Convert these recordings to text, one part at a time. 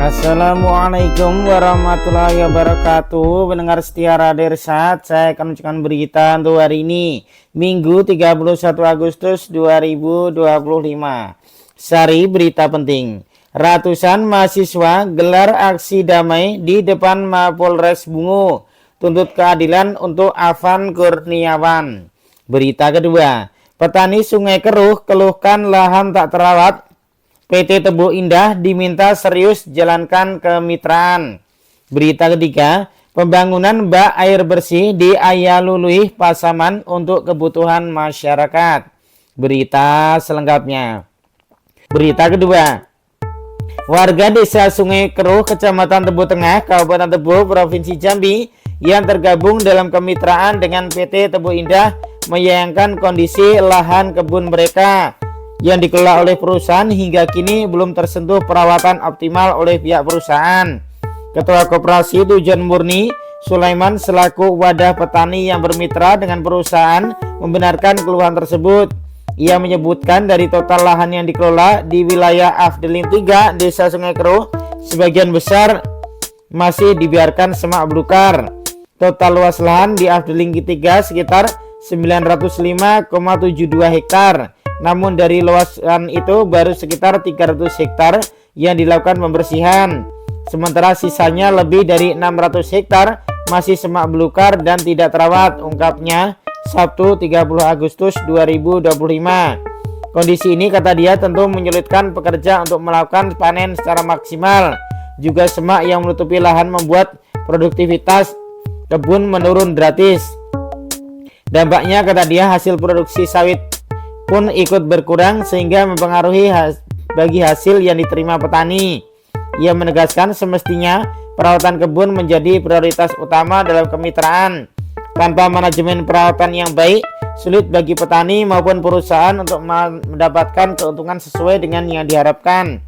Assalamualaikum warahmatullahi wabarakatuh. Pendengar setia Radio Irsad, saya akan menunjukkan berita untuk hari ini, Minggu 31 Agustus 2025. Sari berita penting. Ratusan mahasiswa gelar aksi damai di depan Mapolres Bungo, tuntut keadilan untuk Afan Kurniawan. Berita kedua, petani Sungai Keruh keluhkan lahan tak terawat. PT Tebu Indah diminta serius jalankan kemitraan. Berita ketiga, pembangunan bak air bersih di Ayaluluih Pasaman untuk kebutuhan masyarakat. Berita selengkapnya. Berita kedua, warga desa Sungai Keruh, Kecamatan Tebu Tengah, Kabupaten Tebu, Provinsi Jambi yang tergabung dalam kemitraan dengan PT Tebu Indah menyayangkan kondisi lahan kebun mereka yang dikelola oleh perusahaan hingga kini belum tersentuh perawatan optimal oleh pihak perusahaan. Ketua Koperasi Tujuan Murni Sulaiman selaku wadah petani yang bermitra dengan perusahaan membenarkan keluhan tersebut. Ia menyebutkan dari total lahan yang dikelola di wilayah Afdeling 3 Desa Sungai Keruh, sebagian besar masih dibiarkan semak belukar. Total luas lahan di Afdeling 3 sekitar 905,72 hektar. Namun dari luasan itu baru sekitar 300 hektar yang dilakukan pembersihan. Sementara sisanya lebih dari 600 hektar masih semak belukar dan tidak terawat, ungkapnya Sabtu 30 Agustus 2025. Kondisi ini, kata dia, tentu menyulitkan pekerja untuk melakukan panen secara maksimal. Juga semak yang menutupi lahan membuat produktivitas kebun menurun drastis. Dampaknya, kata dia, hasil produksi sawit pun ikut berkurang sehingga mempengaruhi bagi hasil yang diterima petani. Ia menegaskan semestinya perawatan kebun menjadi prioritas utama dalam kemitraan. Tanpa manajemen perawatan yang baik, sulit bagi petani maupun perusahaan untuk mendapatkan keuntungan sesuai dengan yang diharapkan.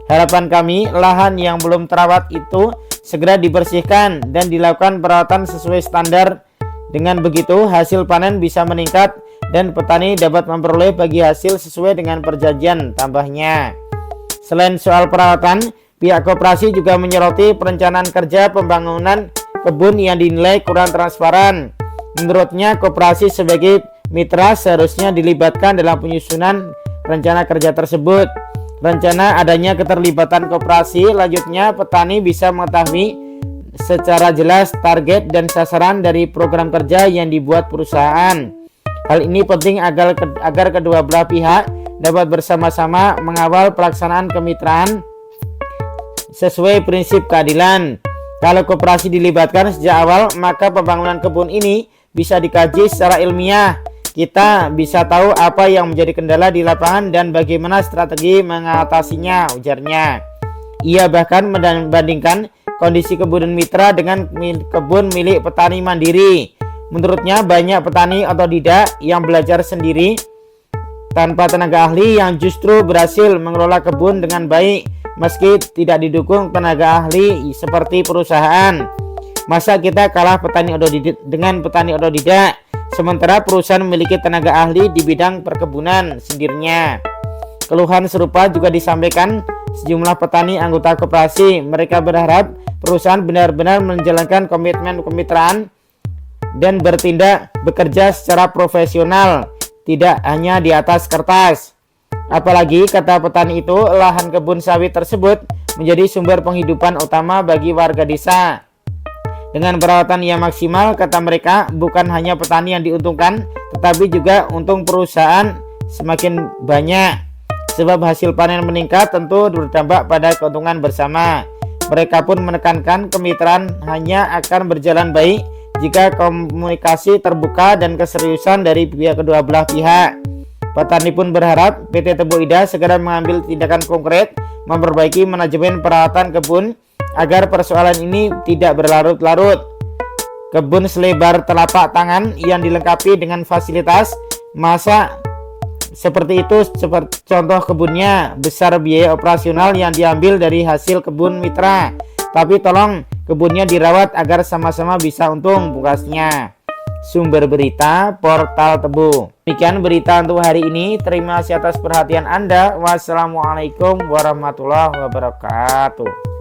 Harapan kami, lahan yang belum terawat itu segera dibersihkan dan dilakukan perawatan sesuai standar. Dengan begitu, hasil panen bisa meningkat dan petani dapat memperoleh bagi hasil sesuai dengan perjanjian, tambahnya. Selain soal perawatan, pihak koperasi juga menyoroti perencanaan kerja pembangunan kebun yang dinilai kurang transparan. Menurutnya, koperasi sebagai mitra seharusnya dilibatkan dalam penyusunan rencana kerja tersebut. Rencana adanya keterlibatan koperasi, lanjutnya petani bisa mengetahui secara jelas target dan sasaran dari program kerja yang dibuat perusahaan. Hal ini penting agar kedua belah pihak dapat bersama-sama mengawal pelaksanaan kemitraan sesuai prinsip keadilan. Kalau koperasi dilibatkan sejak awal, maka pembangunan kebun ini bisa dikaji secara ilmiah. Kita bisa tahu apa yang menjadi kendala di lapangan dan bagaimana strategi mengatasinya, ujarnya. Ia bahkan membandingkan kondisi kebun mitra dengan kebun milik petani mandiri. Menurutnya, banyak petani otodidak yang belajar sendiri tanpa tenaga ahli yang justru berhasil mengelola kebun dengan baik meski tidak didukung tenaga ahli seperti perusahaan. Masa kita kalah dengan petani otodidak sementara perusahaan memiliki tenaga ahli di bidang perkebunan, sindirnya. Keluhan serupa juga disampaikan sejumlah petani anggota koperasi. Mereka berharap perusahaan benar-benar menjalankan komitmen kemitraan dan bekerja secara profesional, tidak hanya di atas kertas. Apalagi, kata petani itu, lahan kebun sawit tersebut menjadi sumber penghidupan utama bagi warga desa. Dengan perawatan yang maksimal, kata mereka, bukan hanya petani yang diuntungkan, tetapi juga untung perusahaan semakin banyak. Sebab hasil panen meningkat tentu berdampak pada keuntungan bersama. Mereka pun menekankan kemitraan hanya akan berjalan baik jika komunikasi terbuka dan keseriusan dari kedua belah pihak. Petani pun berharap PT Tebu Indah segera mengambil tindakan konkret memperbaiki manajemen perawatan kebun agar persoalan ini tidak berlarut-larut. Kebun selebar telapak tangan yang dilengkapi dengan fasilitas masa seperti itu, contoh kebunnya, besar biaya operasional yang diambil dari hasil kebun mitra. Tapi tolong kebunnya dirawat agar sama-sama bisa untung, pungkasnya. Sumber berita Portal Tebu. Demikian berita untuk hari ini. Terima kasih atas perhatian Anda. Wassalamualaikum warahmatullahi wabarakatuh.